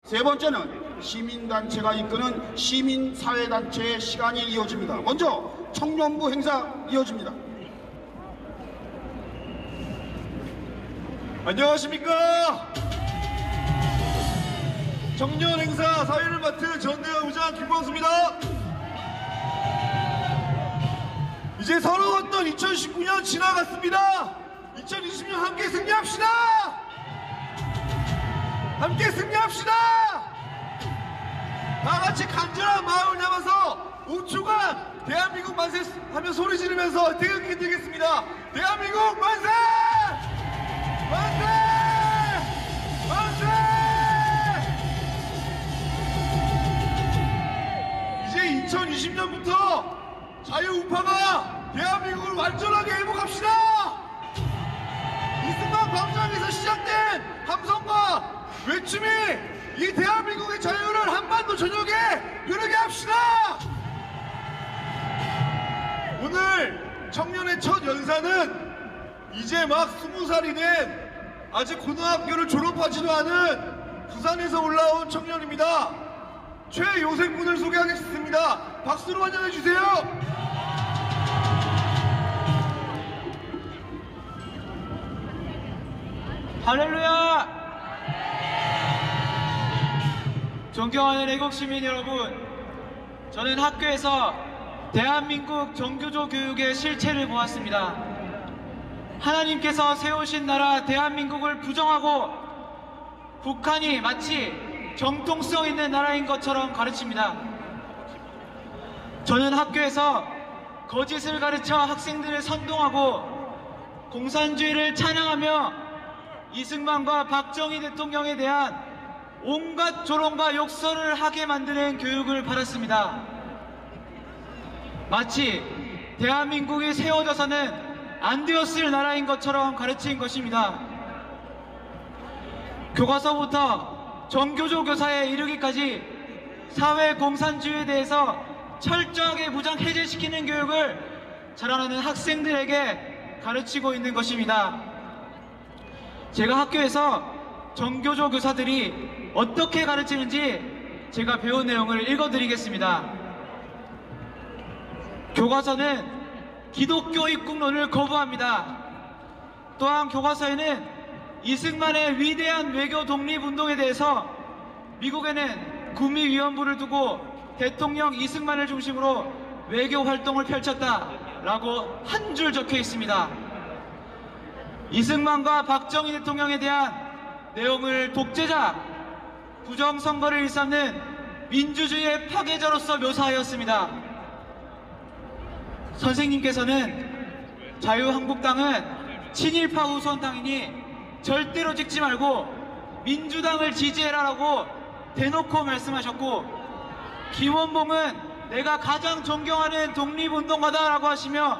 세 번째는 시민단체가 이끄는 시민사회단체의 시간이 이어집니다. 먼저 청년부 행사 이어집니다. 안녕하십니까. 청년 행사 사회를 맡은 전대현 부장 김광수입니다. 이제 서러웠던 2019년 지나갔습니다. 2020년 함께 승리합시다. 함께 승리합시다. 다같이 간절한 마음을 담아서 5초간 대한민국 만세 하며 소리 지르면서 태극기 들겠습니다. 대한민국 만세! 만세! 만세! 이제 2020년부터 자유우파가 대한민국을 완전하게 회복합시다. 이승만 광장에서 시작된 함성과 외침이 이 대한민국의 자유를 한반도 전역에 흐르게 합시다. 오늘 청년의 첫 연사는 이제 막 20살이 된 아직 고등학교를 졸업하지도 않은 부산에서 올라온 청년입니다. 최요생군을 소개하겠습니다. 박수로 환영해주세요. 할렐루야! 존경하는 애국시민 여러분, 저는 학교에서 대한민국 정교조 교육의 실체를 보았습니다. 하나님께서 세우신 나라 대한민국을 부정하고 북한이 마치 정통성 있는 나라인 것처럼 가르칩니다. 저는 학교에서 거짓을 가르쳐 학생들을 선동하고 공산주의를 찬양하며 이승만과 박정희 대통령에 대한 온갖 조롱과 욕설을 하게 만드는 교육을 받았습니다. 마치 대한민국이 세워져서는 안 되었을 나라인 것처럼 가르친 것입니다. 교과서부터 정교조 교사에 이르기까지 사회 공산주의에 대해서 철저하게 무장 해제시키는 교육을 자라나는 학생들에게 가르치고 있는 것입니다. 제가 학교에서 정교조 교사들이 어떻게 가르치는지 제가 배운 내용을 읽어드리겠습니다. 교과서는 기독교 입국론을 거부합니다. 또한 교과서에는 이승만의 위대한 외교 독립운동에 대해서 미국에는 구미위원부를 두고 대통령 이승만을 중심으로 외교 활동을 펼쳤다라고 한 줄 적혀 있습니다. 이승만과 박정희 대통령에 대한 내용을 독재자, 부정선거를 일삼는 민주주의의 파괴자로서 묘사하였습니다. 선생님께서는 자유한국당은 친일파 우선당이니 절대로 찍지 말고 민주당을 지지해라라고 대놓고 말씀하셨고, 김원봉은 내가 가장 존경하는 독립운동가다라고 하시며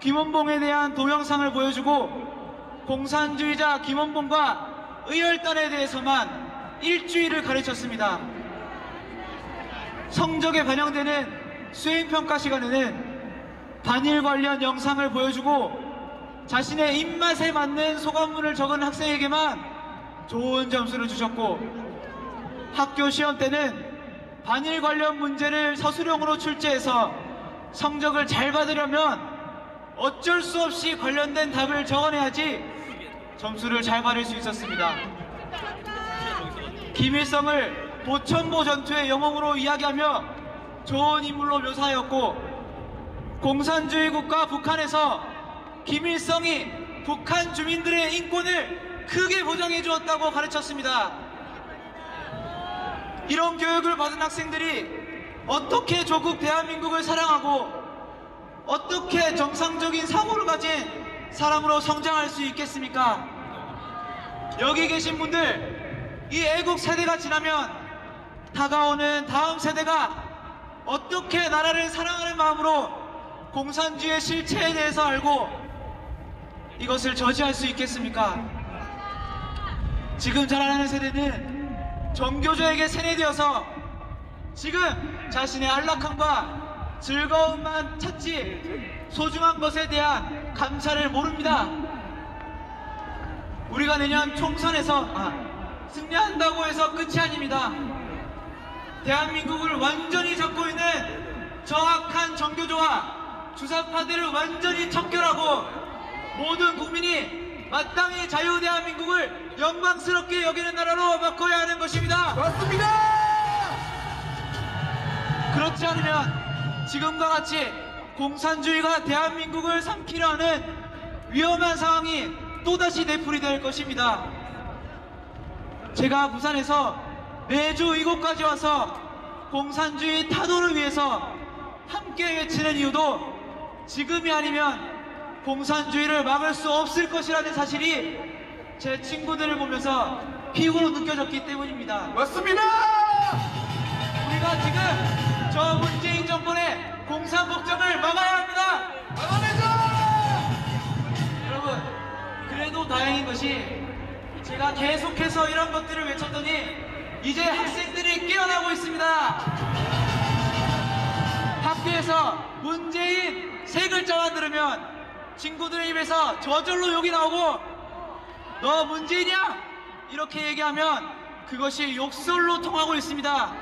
김원봉에 대한 동영상을 보여주고 공산주의자 김원봉과 의열단에 대해서만 일주일을 가르쳤습니다. 성적에 반영되는 수행평가 시간에는 반일 관련 영상을 보여주고 자신의 입맛에 맞는 소감문을 적은 학생에게만 좋은 점수를 주셨고, 학교 시험 때는 반일 관련 문제를 서술형으로 출제해서 성적을 잘 받으려면 어쩔 수 없이 관련된 답을 적어내야지 점수를 잘 받을 수 있었습니다. 김일성을 보천보 전투의 영웅으로 이야기하며 좋은 인물로 묘사하였고, 공산주의 국가 북한에서 김일성이 북한 주민들의 인권을 크게 보장해 주었다고 가르쳤습니다. 이런 교육을 받은 학생들이 어떻게 조국 대한민국을 사랑하고 어떻게 정상적인 사고를 가진 사람으로 성장할 수 있겠습니까? 여기 계신 분들, 이 애국 세대가 지나면 다가오는 다음 세대가 어떻게 나라를 사랑하는 마음으로 공산주의의 실체에 대해서 알고 이것을 저지할 수 있겠습니까? 지금 자라나는 세대는 정교조에게 세뇌되어서 지금 자신의 안락함과 즐거움만 찾지 소중한 것에 대한 감사를 모릅니다. 우리가 내년 총선에서 승리한다고 해서 끝이 아닙니다. 대한민국을 완전히 잡고 있는 정확한 정교조와 주사파들을 완전히 척결하고 모든 국민이 마땅히 자유 대한민국을 영광스럽게 여기는 나라로 바꿔야 하는 것입니다. 맞습니다. 그렇지 않으면 지금과 같이 공산주의가 대한민국을 삼키려 하는 위험한 상황이 또다시 되풀이될 것입니다. 제가 부산에서 매주 이곳까지 와서 공산주의 타도를 위해서 함께 외치는 이유도 지금이 아니면 공산주의를 막을 수 없을 것이라는 사실이 제 친구들을 보면서 피부로 느껴졌기 때문입니다. 맞습니다. 우리가 지금 저 문재인 정권의 공산복장을 막아야 합니다. 막아내자. 여러분, 그래도 다행인 것이 제가 계속해서 이런 것들을 외쳤더니 이제 학생들이 깨어나고 있습니다. 학교에서 문재인 세 글자만 들으면 친구들의 입에서 저절로 욕이 나오고 너 문재인이야? 이렇게 얘기하면 그것이 욕설로 통하고 있습니다.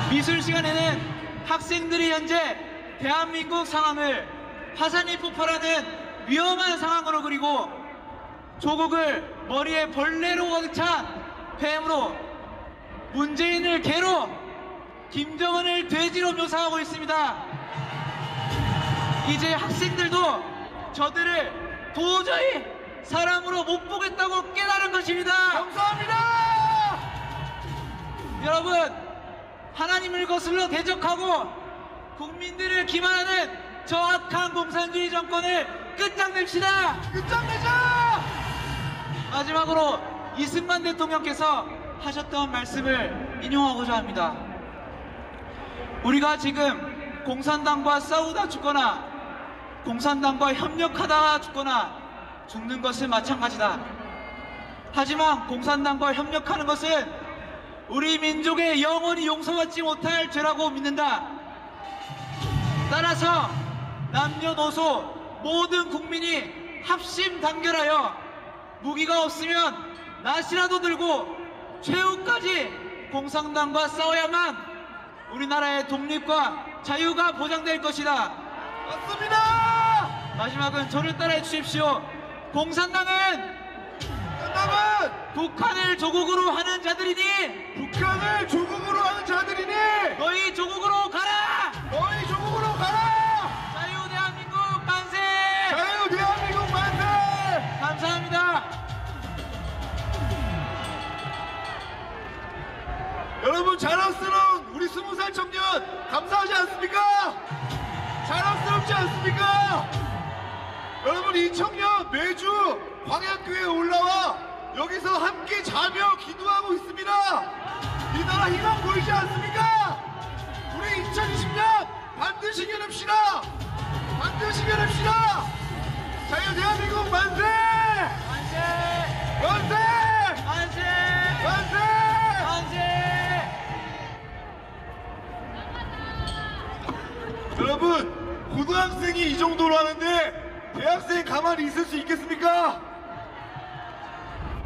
미술 시간에는 학생들이 현재 대한민국 상황을 화산이 폭발하는 위험한 상황으로 그리고 조국을 머리에 벌레로 가득 찬 뱀으로, 문재인을 개로, 김정은을 돼지로 묘사하고 있습니다. 이제 학생들도 저들을 도저히 사람으로 못 보겠다고 깨달은 것입니다. 감사합니다. 여러분, 하나님을 거슬러 대적하고 국민들을 기만하는 저 악한 공산주의 정권을 끝장냅시다. 끝장내자. 마지막으로 이승만 대통령께서 하셨던 말씀을 인용하고자 합니다. 우리가 지금 공산당과 싸우다 죽거나 공산당과 협력하다 죽거나 죽는 것은 마찬가지다. 하지만 공산당과 협력하는 것은 우리 민족의 영원히 용서받지 못할 죄라고 믿는다. 따라서 남녀노소 모든 국민이 합심 단결하여 무기가 없으면 낫이라도 들고 최후까지 공산당과 싸워야만 우리나라의 독립과 자유가 보장될 것이다. 맞습니다. 마지막은 저를 따라해 주십시오. 공산당은 북한을 조국으로 하는 자들이니 북한을 조국으로 하는 자들이니 너희 조국으로 가라. 너희 조국으로 가라. 자유 대한민국 만세. 자유 대한민국 만세. 감사합니다. 여러분, 자랑스러운 우리 20살 청년 감사하지 않습니까? 자랑스럽지 않습니까? 여러분, 이 청년 매주 광양교회에 올라와 여기서 함께 자며 기도하고 있습니다. 이 나라 희망 보이지 않습니까? 우리 2020년 반드시 이겨냅시다. 반드시 이겨냅시다. 자유 대한민국 만세! 만세. 만세! 만세. 만세! 만세. 여러분, 고등학생이 이 정도로 하는데 대학생 가만히 있을 수 있겠습니까?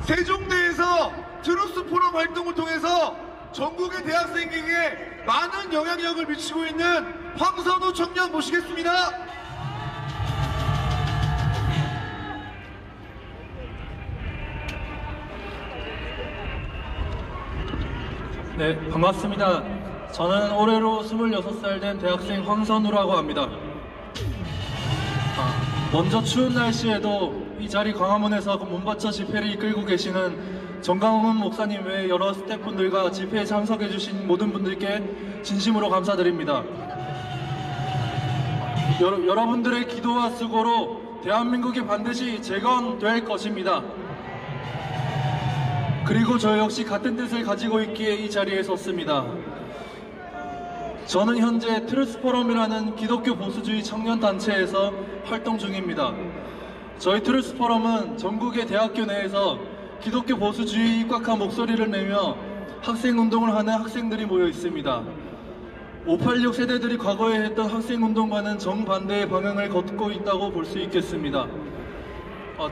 세종대에서 트루스 포럼 활동을 통해서 전국의 대학생에게 많은 영향력을 미치고 있는 황선우 청년 모시겠습니다. 네, 반갑습니다. 저는 올해로 26살 된 대학생 황선우라고 합니다. 먼저 추운 날씨에도 이 자리 광화문에서 문바처 집회를 이끌고 계시는 정강훈 목사님 외 여러 스태프분들과 집회에 참석해주신 모든 분들께 진심으로 감사드립니다. 여러분들의 기도와 수고로 대한민국이 반드시 재건될 것입니다. 그리고 저 역시 같은 뜻을 가지고 있기에 이 자리에 섰습니다. 저는 현재 트루스포럼이라는 기독교 보수주의 청년단체에서 활동 중입니다. 저희 트루스포럼은 전국의 대학교 내에서 기독교 보수주의에 입각한 목소리를 내며 학생운동을 하는 학생들이 모여 있습니다. 586 세대들이 과거에 했던 학생운동과는 정반대의 방향을 걷고 있다고 볼 수 있겠습니다.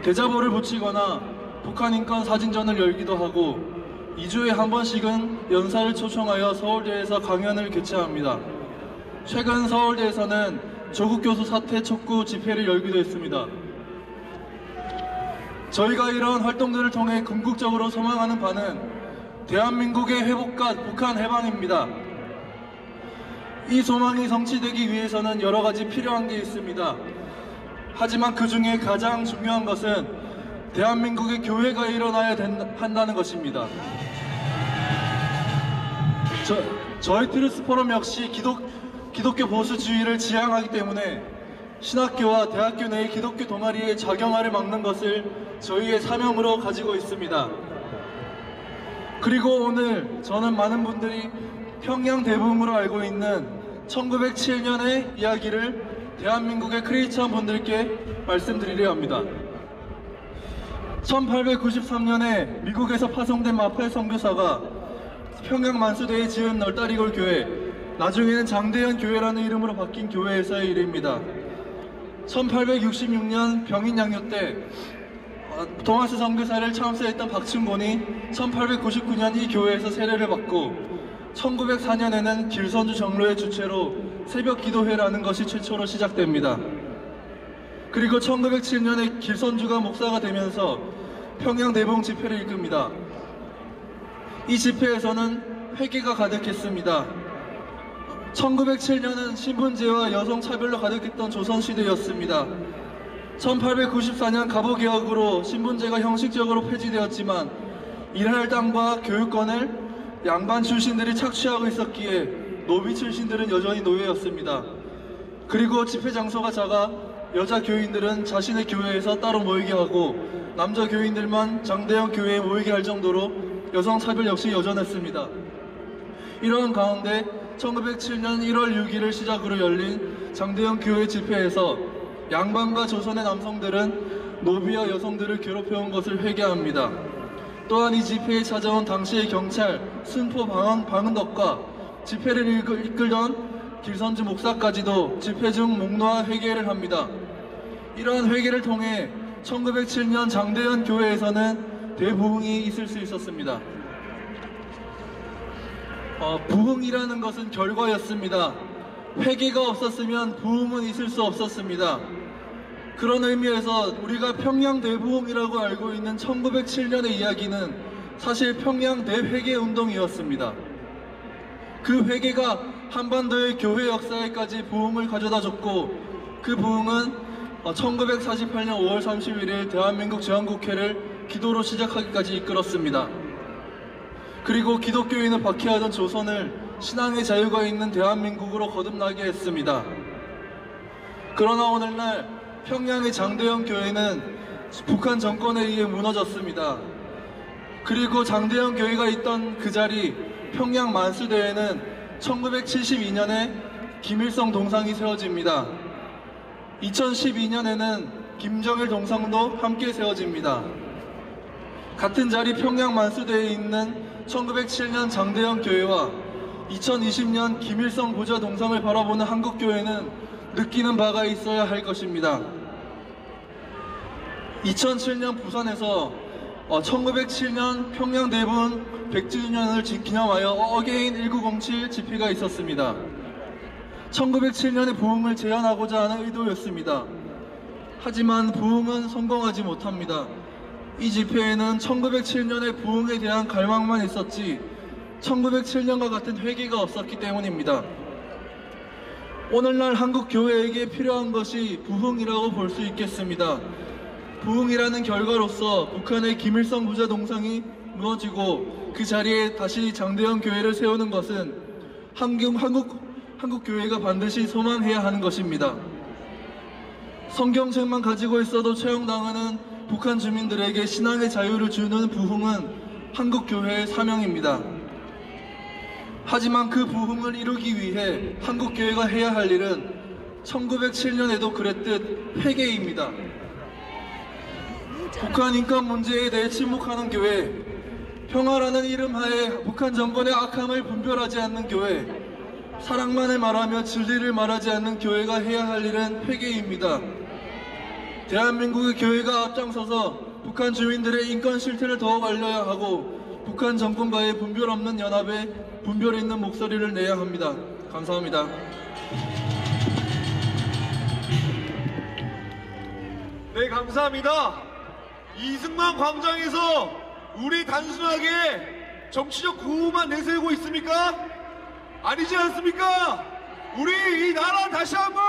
대자보를 붙이거나 북한 인권 사진전을 열기도 하고 2주에 한 번씩은 연사를 초청하여 서울대에서 강연을 개최합니다. 최근 서울대에서는 조국 교수 사퇴 촉구 집회를 열기도 했습니다. 저희가 이런 활동들을 통해 궁극적으로 소망하는 바는 대한민국의 회복과 북한 해방입니다. 이 소망이 성취되기 위해서는 여러 가지 필요한 게 있습니다. 하지만 그 중에 가장 중요한 것은 대한민국의 교회가 일어나야 한다는 것입니다. 저희 트루스 포럼 역시 기독교 보수주의를 지향하기 때문에 신학교와 대학교 내의 기독교 동아리의 작용화를 막는 것을 저희의 사명으로 가지고 있습니다. 그리고 오늘 저는 많은 분들이 평양 대부흥으로 알고 있는 1907년의 이야기를 대한민국의 크리스천 분들께 말씀드리려 합니다. 1893년에 미국에서 파송된 마팔 선교사가 평양 만수대에 지은 널다리골 교회, 나중에는 장대현 교회라는 이름으로 바뀐 교회에서의 일입니다. 1866년 병인 양요 때 도마스 선교사를 참수했던 박춘곤이 1899년 이 교회에서 세례를 받고 1904년에는 길선주 장로의 주최로 새벽 기도회라는 것이 최초로 시작됩니다. 그리고 1907년에 길선주가 목사가 되면서 평양 대부흥 집회를 이끕니다. 이 집회에서는 회개가 가득했습니다. 1907년은 신분제와 여성차별로 가득했던 조선시대였습니다. 1894년 갑오개혁으로 신분제가 형식적으로 폐지되었지만 일할 땅과 교육권을 양반 출신들이 착취하고 있었기에 노비 출신들은 여전히 노예였습니다. 그리고 집회 장소가 작아 여자 교인들은 자신의 교회에서 따로 모이게 하고 남자 교인들만 장대형 교회에 모이게 할 정도로 여성 차별 역시 여전했습니다. 이러한 가운데 1907년 1월 6일을 시작으로 열린 장대형 교회 집회에서 양반과 조선의 남성들은 노비와 여성들을 괴롭혀온 것을 회개합니다. 또한 이 집회에 찾아온 당시의 경찰 순포 방은덕과 집회를 이끌던 길선주 목사까지도 집회 중 목놓아 회개를 합니다. 이러한 회개를 통해 1907년 장대현 교회에서는 대부흥이 있을 수 있었습니다. 부흥이라는 것은 결과였습니다. 회개가 없었으면 부흥은 있을 수 없었습니다. 그런 의미에서 우리가 평양 대부흥이라고 알고 있는 1907년의 이야기는 사실 평양 대회개 운동이었습니다. 그 회개가 한반도의 교회 역사에까지 부흥을 가져다 줬고 그 부흥은 1948년 5월 31일 대한민국 제헌국회를 기도로 시작하기까지 이끌었습니다. 그리고 기독교인을 박해하던 조선을 신앙의 자유가 있는 대한민국으로 거듭나게 했습니다. 그러나 오늘날 평양의 장대현 교회는 북한 정권에 의해 무너졌습니다. 그리고 장대현 교회가 있던 그 자리 평양 만수대에는 1972년에 김일성 동상이 세워집니다. 2012년에는 김정일 동상도 함께 세워집니다. 같은 자리 평양 만수대에 있는 1907년 장대현 교회와 2020년 김일성 보좌 동상을 바라보는 한국교회는 느끼는 바가 있어야 할 것입니다. 2007년 부산에서 1907년 평양 대부흥 100주년을 기념하여 어게인 1907 집회가 있었습니다. 1907년의 부흥을 재현하고자 하는 의도였습니다. 하지만 부흥은 성공하지 못합니다. 이 집회에는 1907년의 부흥에 대한 갈망만 있었지 1907년과 같은 회개가 없었기 때문입니다. 오늘날 한국 교회에게 필요한 것이 부흥이라고 볼 수 있겠습니다. 부흥이라는 결과로서 북한의 김일성 부자 동상이 무너지고 그 자리에 다시 장대현 교회를 세우는 것은 한국 교회가 반드시 소망해야 하는 것입니다. 성경책만 가지고 있어도 처형당하는 북한 주민들에게 신앙의 자유를 주는 부흥은 한국 교회의 사명입니다. 하지만 그 부흥을 이루기 위해 한국 교회가 해야 할 일은 1907년에도 그랬듯 회개입니다. 북한 인권 문제에 대해 침묵하는 교회, 평화라는 이름 하에 북한 정권의 악함을 분별하지 않는 교회, 사랑만을 말하며 진리를 말하지 않는 교회가 해야 할 일은 회개입니다. 대한민국의 교회가 앞장서서 북한 주민들의 인권 실태를 더욱 알려야 하고 북한 정권과의 분별 없는 연합에 분별 있는 목소리를 내야 합니다. 감사합니다. 네, 감사합니다. 이승만 광장에서 우리 단순하게 정치적 구호만 내세우고 있습니까? 아니지 않습니까? 우리 이 나라 다시 한번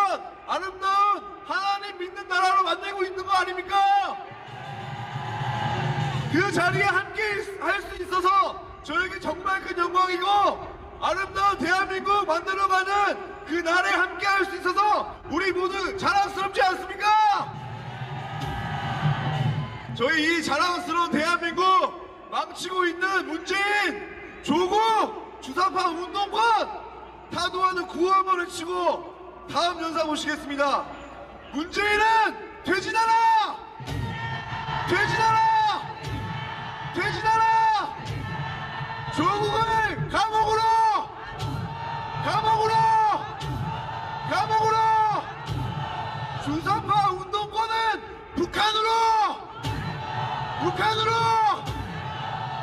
아름다운 하나님 믿는 나라로 만들고 있는 거 아닙니까? 그 자리에 함께 할 수 있어서 저에게 정말 큰 영광이고 아름다운 대한민국 만들어가는 그 날에 함께 할 수 있어서 우리 모두 자랑스럽지 않습니까? 저희 이 자랑스러운 대한민국 망치고 있는 문재인, 조국, 주사파 운동권 타도하는 구호 한번 외치고 다음 연사 모시겠습니다. 문재인은 퇴진하라! 퇴진하라! 퇴진하라! 조국을 감옥으로! 감옥으로! 감옥으로! 주사파 운동권은 북한으로! 북한으로!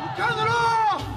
북한으로!